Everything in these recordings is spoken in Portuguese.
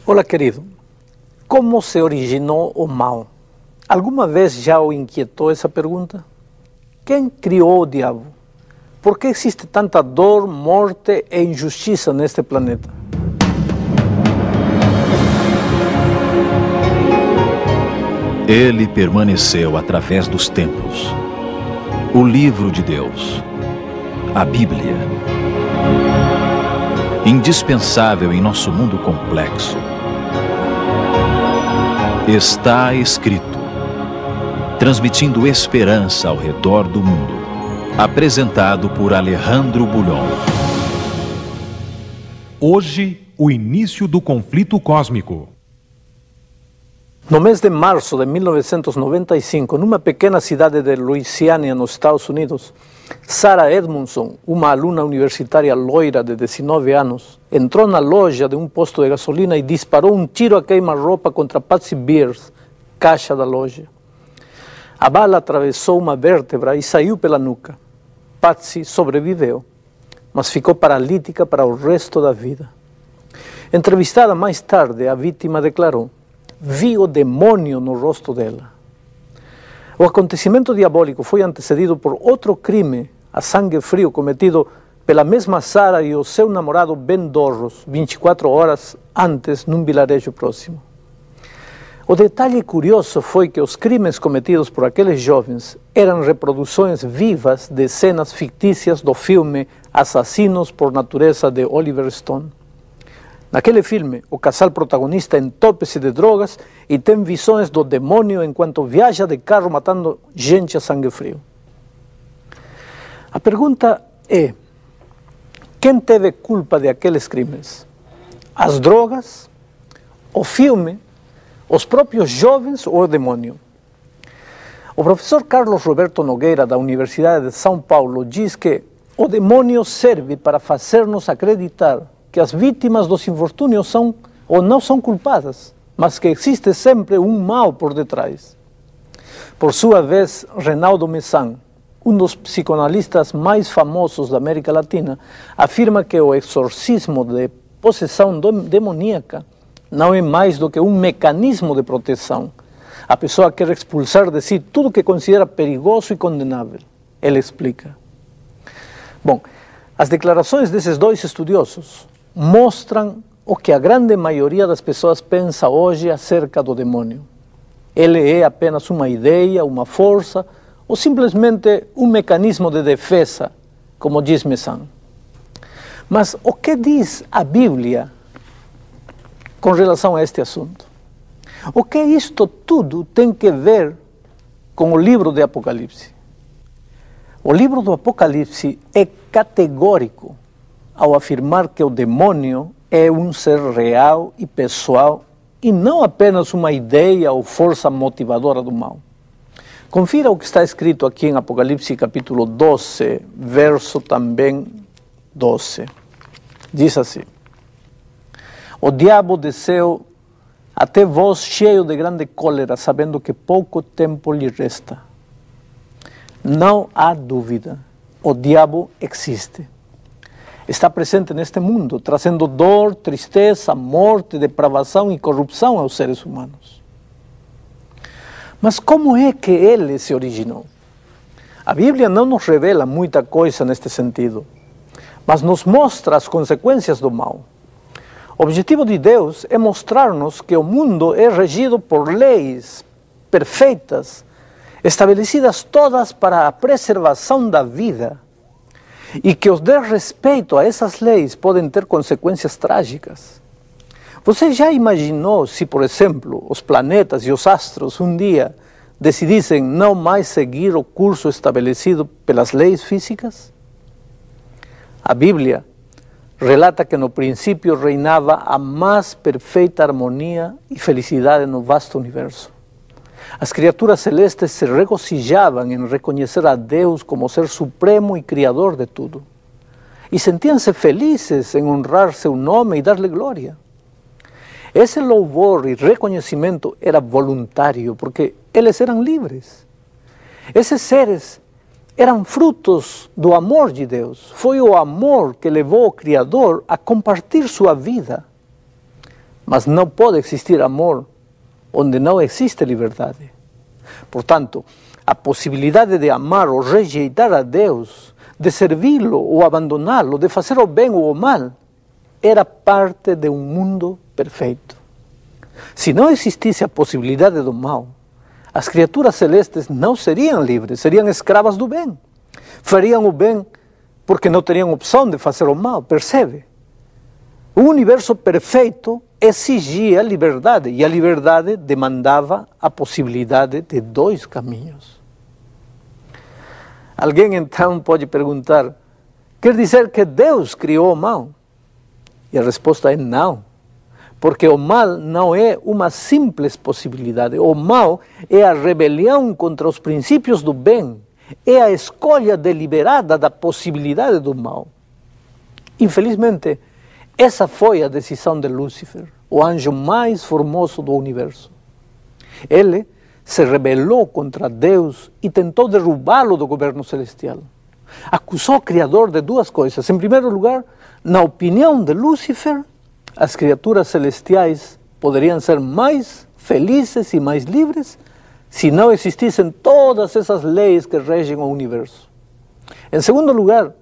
Olá, querido. Como se originou o mal? Alguma vez já o inquietou essa pergunta? Quem criou o diabo? Por que existe tanta dor, morte e injustiça neste planeta? Ele permaneceu através dos tempos. O livro de Deus, a Bíblia. Indispensável em nosso mundo complexo. Está escrito, transmitindo esperança ao redor do mundo. Apresentado por Alejandro Bulhon. Hoje, o início do conflito cósmico. No mês de março de 1995, numa pequena cidade de Louisiana, nos Estados Unidos, Sarah Edmondson, uma aluna universitária loira de 19 anos, entrou na loja de um posto de gasolina e disparou um tiro a queima-roupa contra Patsy Beers, caixa da loja. A bala atravessou uma vértebra e saiu pela nuca. Patsy sobreviveu, mas ficou paralítica para o resto da vida. Entrevistada mais tarde, a vítima declarou: "Vi o demônio no rosto dela." O acontecimento diabólico foi antecedido por outro crime a sangue frio cometido pela mesma Sarah e o seu namorado Ben Dorros, 24 horas antes, num vilarejo próximo. O detalhe curioso foi que os crimes cometidos por aqueles jovens eram reproduções vivas de cenas fictícias do filme Assassinos por Natureza, de Oliver Stone. Naquele filme, o casal protagonista entope-se de drogas e tem visões do demônio enquanto viaja de carro matando gente a sangue frio. A pergunta é: quem teve culpa de aqueles crimes? As drogas? O filme? Os próprios jovens ou o demônio? O professor Carlos Roberto Nogueira, da Universidade de São Paulo, diz que o demônio serve para fazer-nos acreditar que as vítimas dos infortúnios são ou não são culpadas, mas que existe sempre um mal por detrás. Por sua vez, Reinaldo Messan, um dos psicanalistas mais famosos da América Latina, afirma que o exorcismo de possessão demoníaca não é mais do que um mecanismo de proteção. A pessoa quer expulsar de si tudo que considera perigoso e condenável. Ele explica. Bom, as declarações desses dois estudiosos mostram o que a grande maioria das pessoas pensa hoje acerca do demônio. Ele é apenas uma ideia, uma força, ou simplesmente um mecanismo de defesa, como diz Messan. Mas o que diz a Bíblia com relação a este assunto? O que isto tudo tem que ver com o livro de Apocalipse? O livro do Apocalipse é categórico ao afirmar que o demônio é um ser real e pessoal e não apenas uma ideia ou força motivadora do mal. Confira o que está escrito aqui em Apocalipse capítulo 12, verso também 12. Diz assim: "O diabo desceu até vós cheio de grande cólera, sabendo que pouco tempo lhe resta." Não há dúvida, o diabo existe. Está presente neste mundo, trazendo dor, tristeza, morte, depravação e corrupção aos seres humanos. Mas como é que ele se originou? A Bíblia não nos revela muita coisa neste sentido, mas nos mostra as consequências do mal. O objetivo de Deus é mostrar-nos que o mundo é regido por leis perfeitas, estabelecidas todas para a preservação da vida, e que os desrespeito a essas leis podem ter consequências trágicas. Você já imaginou se, por exemplo, os planetas e os astros um dia decidissem não mais seguir o curso estabelecido pelas leis físicas? A Bíblia relata que no princípio reinava a mais perfeita harmonia e felicidade no vasto universo. As criaturas celestes se regozijavam em reconhecer a Deus como ser supremo e criador de tudo. E sentiam-se felizes em honrar seu nome e dar-lhe glória. Esse louvor e reconhecimento era voluntário, porque eles eram livres. Esses seres eram frutos do amor de Deus. Foi o amor que levou o Criador a compartilhar sua vida. Mas não pode existir amor onde não existe liberdade. Portanto, a possibilidade de amar ou rejeitar a Deus, de servi-lo ou abandoná-lo, de fazer o bem ou o mal, era parte de um mundo perfeito. Se não existisse a possibilidade do mal, as criaturas celestes não seriam livres, seriam escravas do bem. Fariam o bem porque não teriam opção de fazer o mal, percebe? O universo perfeito exigia liberdade, e a liberdade demandava a possibilidade de dois caminhos. Alguém então pode perguntar, quer dizer que Deus criou o mal? E a resposta é não, porque o mal não é uma simples possibilidade. O mal é a rebelião contra os princípios do bem, é a escolha deliberada da possibilidade do mal. Infelizmente, essa foi a decisão de Lúcifer, o anjo mais formoso do universo. Ele se rebelou contra Deus e tentou derrubá-lo do governo celestial. Acusou o Criador de duas coisas. Em primeiro lugar, na opinião de Lúcifer, as criaturas celestiais poderiam ser mais felizes e mais livres se não existissem todas essas leis que regem o universo. Em segundo lugar,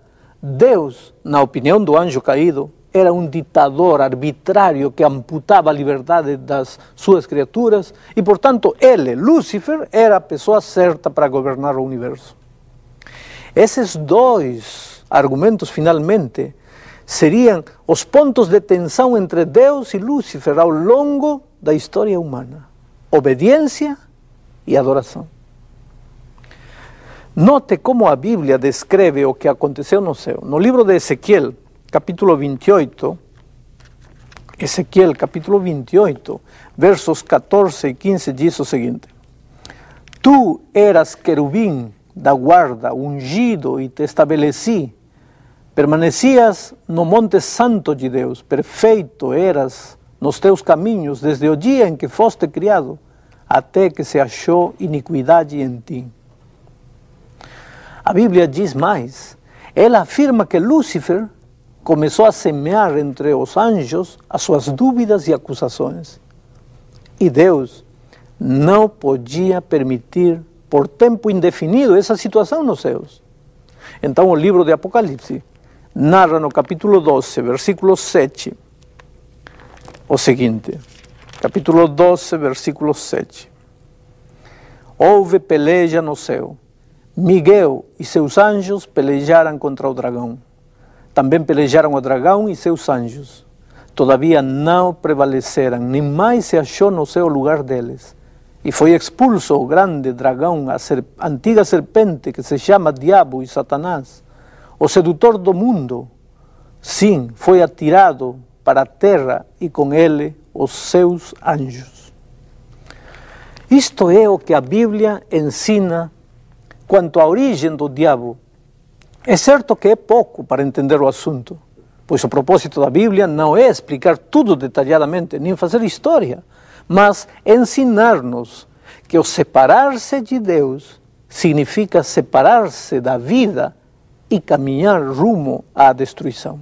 Deus, na opinião do anjo caído, era um ditador arbitrário que amputava a liberdade das suas criaturas e, portanto, ele, Lúcifer, era a pessoa certa para governar o universo. Esses dois argumentos, finalmente, seriam os pontos de tensão entre Deus e Lúcifer ao longo da história humana. Obediência e adoração. Note como a Bíblia descreve o que aconteceu no céu. No livro de Ezequiel, capítulo 28, Ezequiel, capítulo 28, versos 14 e 15, diz o seguinte: Tu eras querubim da guarda, ungido, e te estabeleci. Permanecias no monte santo de Deus, perfeito eras nos teus caminhos, desde o dia em que foste criado, até que se achou iniquidade em ti. A Bíblia diz mais. Ela afirma que Lúcifer começou a semear entre os anjos as suas dúvidas e acusações. E Deus não podia permitir por tempo indefinido essa situação nos céus. Então o livro de Apocalipse narra no capítulo 12, versículo 7, o seguinte, capítulo 12, versículo 7. Houve peleja no céu. Miguel e seus anjos pelejaram contra o dragão. Também pelejaram o dragão e seus anjos. Todavia não prevaleceram, nem mais se achou no céu lugar deles. E foi expulso o grande dragão, a antiga serpente que se chama Diabo e Satanás, o sedutor do mundo. Sim, foi atirado para a terra e com ele os seus anjos. Isto é o que a Bíblia ensina quanto à origem do diabo. É certo que é pouco para entender o assunto, pois o propósito da Bíblia não é explicar tudo detalhadamente, nem fazer história, mas ensinar-nos que o separar-se de Deus significa separar-se da vida e caminhar rumo à destruição.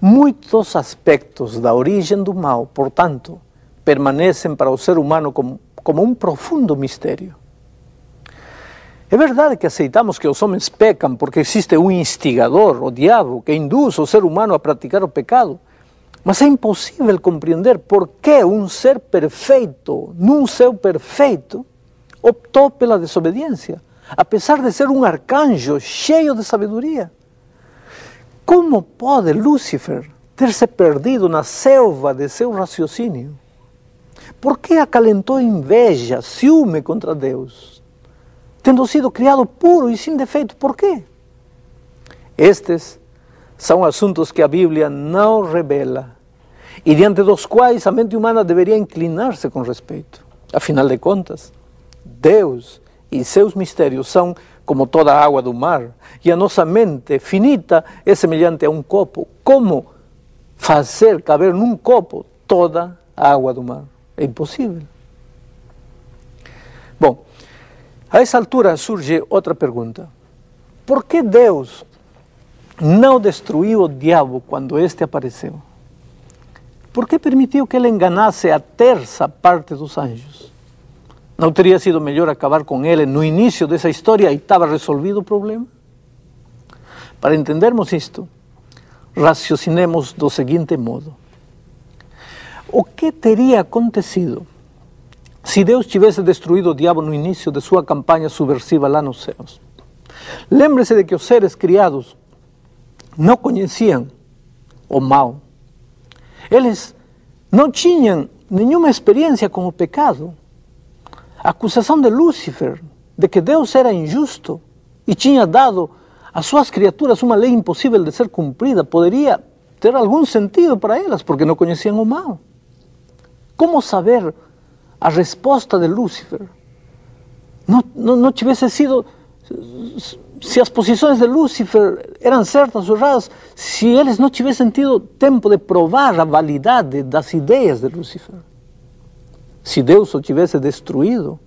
Muitos aspectos da origem do mal, portanto, permanecem para o ser humano como um profundo mistério. É verdade que aceitamos que os homens pecam porque existe um instigador, o diabo, que induz o ser humano a praticar o pecado. Mas é impossível compreender por que um ser perfeito, num céu perfeito, optou pela desobediência, apesar de ser um arcanjo cheio de sabedoria. Como pode Lúcifer ter se perdido na selva de seu raciocínio? Por que acalentou inveja, ciúme contra Deus? Tendo sido criado puro e sem defeito, por quê? Estes são assuntos que a Bíblia não revela e diante dos quais a mente humana deveria inclinar-se com respeito. Afinal de contas, Deus e seus mistérios são como toda a água do mar, e a nossa mente finita é semelhante a um copo. Como fazer caber num copo toda a água do mar? É impossível. Bom, a essa altura surge outra pergunta. Por que Deus não destruiu o diabo quando este apareceu? por que permitiu que ele enganasse a terça parte dos anjos? Não teria sido melhor acabar com ele no início dessa história e estava resolvido o problema? Para entendermos isto, raciocinemos do seguinte modo. O que teria acontecido se Deus tivesse destruído o diabo no início de sua campanha subversiva lá nos céus? Lembre-se de que os seres criados não conheciam o mal. Eles não tinham nenhuma experiência com o pecado. A acusação de Lúcifer, de que Deus era injusto e tinha dado às suas criaturas uma lei impossível de ser cumprida, poderia ter algum sentido para elas, porque não conheciam o mal. Como saber a resposta de Lúcifer? Não tivesse sido... Se as posições de Lúcifer eram certas ou erradas, se eles não tivessem tido tempo de provar a validade das ideias de Lúcifer. Se Deus o tivesse destruído,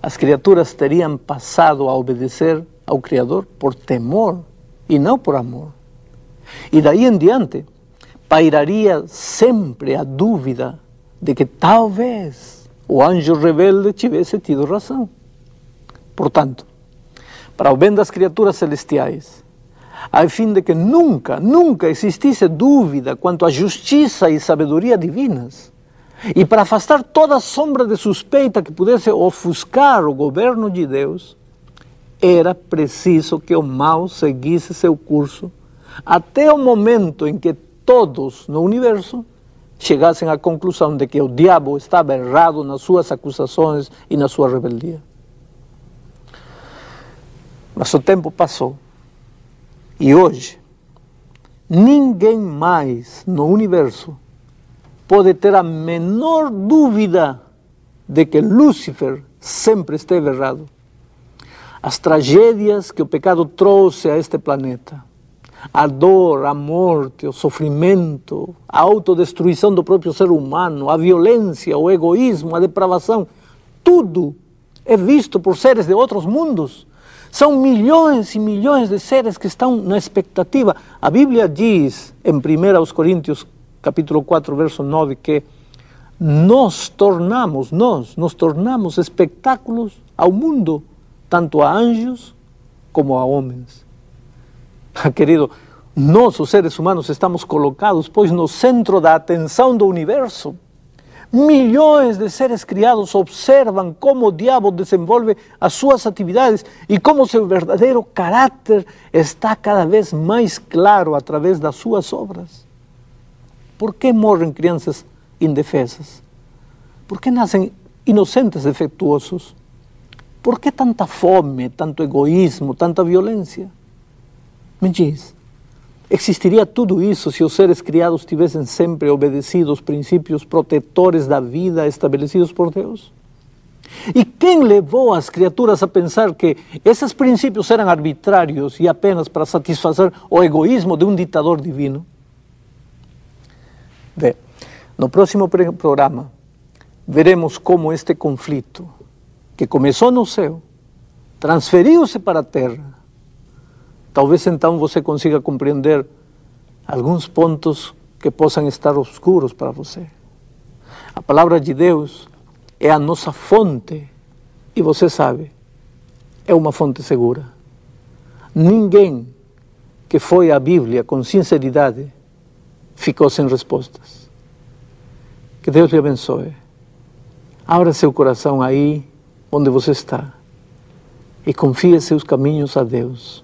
as criaturas teriam passado a obedecer ao Criador por temor e não por amor. E daí em diante, pairaria sempre a dúvida de que talvez o anjo rebelde tivesse tido razão. Portanto, para o bem das criaturas celestiais, a fim de que nunca existisse dúvida quanto à justiça e sabedoria divinas, e para afastar toda sombra de suspeita que pudesse ofuscar o governo de Deus, era preciso que o mal seguisse seu curso até o momento em que todos no universo chegassem à conclusão de que o diabo estava errado nas suas acusações e na sua rebeldia. Mas o tempo passou e hoje ninguém mais no universo pode ter a menor dúvida de que Lúcifer sempre esteve errado. As tragédias que o pecado trouxe a este planeta, a dor, a morte, o sofrimento, a autodestruição do próprio ser humano, a violência, o egoísmo, a depravação, tudo é visto por seres de outros mundos. São milhões e milhões de seres que estão na expectativa. A Bíblia diz, em 1 Coríntios, capítulo 4, verso 9, que nos tornamos espetáculos ao mundo, tanto a anjos como a homens. Querido, nós, os seres humanos, estamos colocados, pois, no centro da atenção do universo. Milhões de seres criados observam como o diabo desenvolve as suas atividades e como seu verdadeiro caráter está cada vez mais claro através das suas obras. Por que morrem crianças indefesas? Por que nascem inocentes defeituosos? Por que tanta fome, tanto egoísmo, tanta violência? Me diz, existiria tudo isso se os seres criados tivessem sempre obedecido os princípios protetores da vida estabelecidos por Deus? E quem levou as criaturas a pensar que esses princípios eram arbitrários e apenas para satisfazer o egoísmo de um ditador divino? Bem, no próximo programa, veremos como este conflito, que começou no céu, transferiu-se para a terra. Talvez então você consiga compreender alguns pontos que possam estar obscuros para você. A palavra de Deus é a nossa fonte e você sabe, é uma fonte segura. Ninguém que foi à Bíblia com sinceridade ficou sem respostas. Que Deus lhe abençoe. Abra seu coração aí onde você está e confie seus caminhos a Deus.